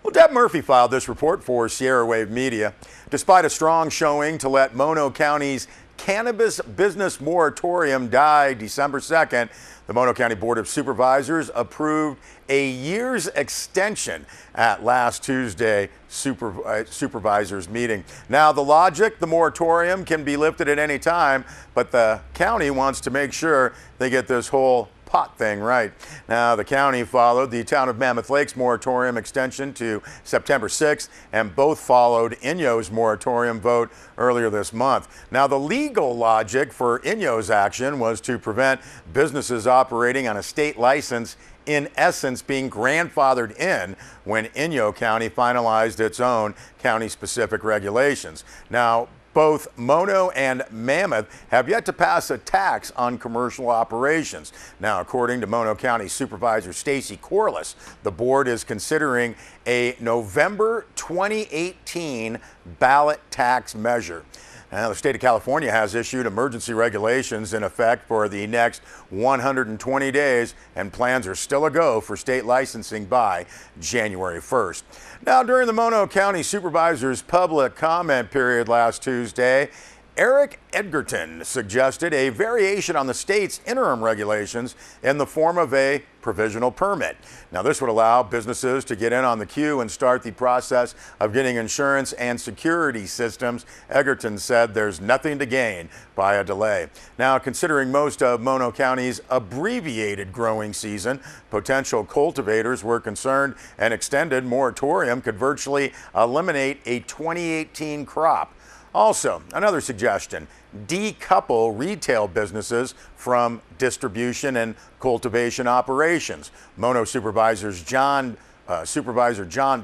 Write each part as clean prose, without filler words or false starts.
Well, Deb Murphy filed this report for Sierra Wave Media. Despite a strong showing to let Mono County's cannabis business moratorium die December 2nd, the Mono County Board of Supervisors approved a year's extension at last Tuesday supervisors meeting. Now, the logic, the moratorium can be lifted at any time, but the county wants to make sure they get this whole pot thing right. Now, the county followed the town of Mammoth Lake's moratorium extension to September 6th, and both followed Inyo's moratorium vote earlier this month. Now, the legal logic for Inyo's action was to prevent businesses operating on a state license in essence being grandfathered in when Inyo County finalized its own county-specific regulations. Now, both Mono and Mammoth have yet to pass a tax on commercial operations. Now, according to Mono County Supervisor Stacy Corliss, the board is considering a November 2018 ballot tax measure. Now, the state of California has issued emergency regulations in effect for the next 120 days, and plans are still a go for state licensing by January 1st. Now, during the Mono County Supervisor's public comment period last Tuesday, Eric Edgerton suggested a variation on the state's interim regulations in the form of a provisional permit. Now, this would allow businesses to get in on the queue and start the process of getting insurance and security systems. Edgerton said there's nothing to gain by a delay. Now, considering most of Mono County's abbreviated growing season, potential cultivators were concerned an extended moratorium could virtually eliminate a 2018 crop. Also, another suggestion, decouple retail businesses from distribution and cultivation operations. Mono Supervisor John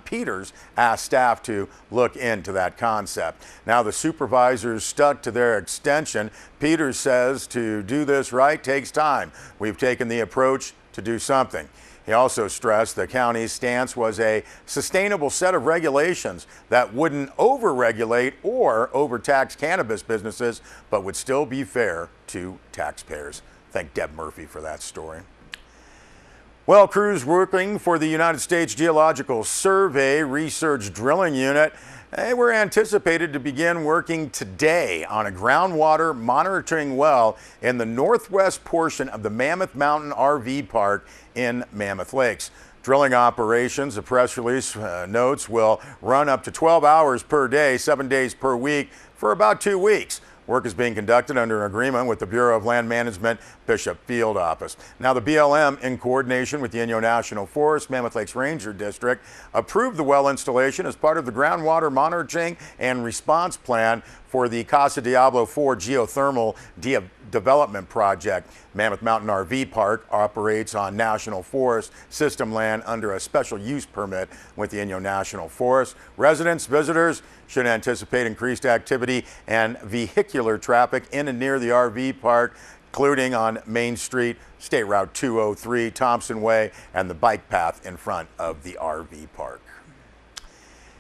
Peters asked staff to look into that concept. Now, the supervisors stuck to their extension. Peters says to do this right takes time. We've taken the approach to do something. He also stressed the county's stance was a sustainable set of regulations that wouldn't over-regulate or overtax cannabis businesses, but would still be fair to taxpayers. Thank Deb Murphy for that story. Well, crews working for the United States Geological Survey Research Drilling Unit, they were anticipated to begin working today on a groundwater monitoring well in the northwest portion of the Mammoth Mountain RV Park in Mammoth Lakes. Drilling operations, the press release notes, will run up to 12 hours per day, 7 days per week for about 2 weeks. Work is being conducted under an agreement with the Bureau of Land Management Bishop Field Office. Now, the BLM, in coordination with the Inyo National Forest Mammoth Lakes Ranger District, approved the well installation as part of the groundwater monitoring and response plan for the Casa Diablo 4 geothermal development project. Mammoth Mountain RV Park operates on National Forest system land under a special use permit with the Inyo National Forest. Residents, visitors should anticipate increased activity and vehicular traffic in and near the RV park, including on Main Street, State Route 203, Thompson Way, and the bike path in front of the RV park.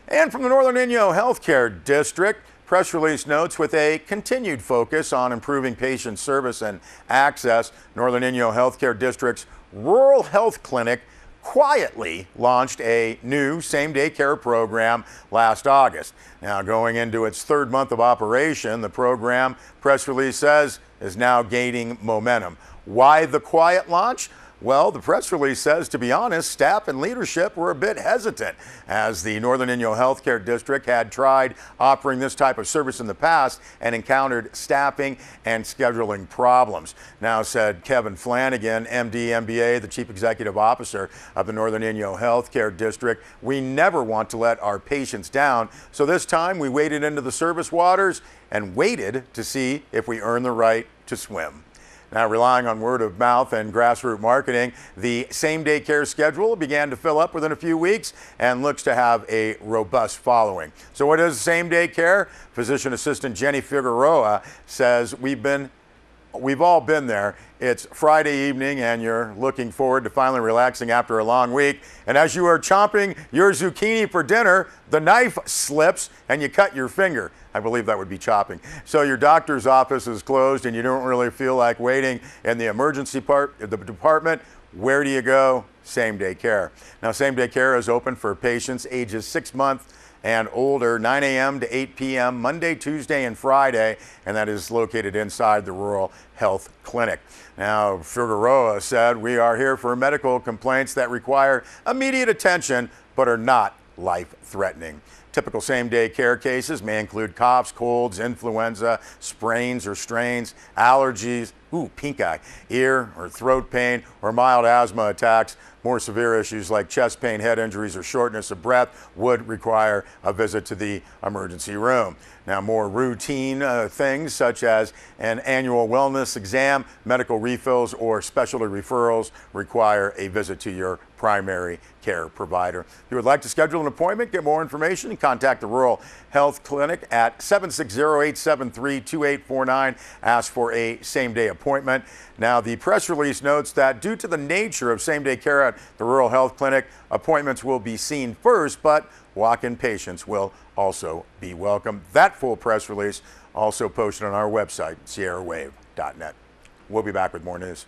And from the Northern Inyo Healthcare District, press release notes with a continued focus on improving patient service and access, Northern Inyo Healthcare District's Rural Health Clinic quietly launched a new same-day care program last August. Now, going into its third month of operation, the program, press release says, is now gaining momentum. Why the quiet launch? Well, the press release says, to be honest, staff and leadership were a bit hesitant, as the Northern Inyo Healthcare District had tried offering this type of service in the past and encountered staffing and scheduling problems. Now, said Kevin Flanagan, MD, MBA, the Chief Executive Officer of the Northern Inyo Healthcare District, we never want to let our patients down, so this time we waded into the service waters and waited to see if we earn the right to swim. Now, relying on word of mouth and grassroots marketing, the same-day care schedule began to fill up within a few weeks and looks to have a robust following. So what is same-day care? Physician assistant Jenny Figueroa says we've all been there. It's Friday evening and you're looking forward to finally relaxing after a long week. And as you are chomping your zucchini for dinner, the knife slips and you cut your finger. I believe that would be chopping. So your doctor's office is closed and you don't really feel like waiting in the emergency part of the department. Where do you go? same-day care. Now, same-day care is open for patients ages 6 months and older, 9 a.m. to 8 p.m. Monday, Tuesday, and Friday, and that is located inside the Rural Health Clinic. Now, Figueroa said, "We are here for medical complaints that require immediate attention but are not life-threatening. Typical same-day care cases may include coughs, colds, influenza, sprains or strains, allergies, pink eye, ear or throat pain, or mild asthma attacks. More severe issues like chest pain, head injuries, or shortness of breath would require a visit to the emergency room." Now, more routine things such as an annual wellness exam, medical refills, or specialty referrals require a visit to your primary care provider. If you would like to schedule an appointment, get more information, and contact the Rural Health Clinic at 760-873-2849. Ask for a same-day appointment. Now, the press release notes that due to the nature of same-day care at the Rural Health Clinic, appointments will be seen first, but walk-in patients will also be welcome. That full press release also posted on our website, sierrawave.net. We'll be back with more news.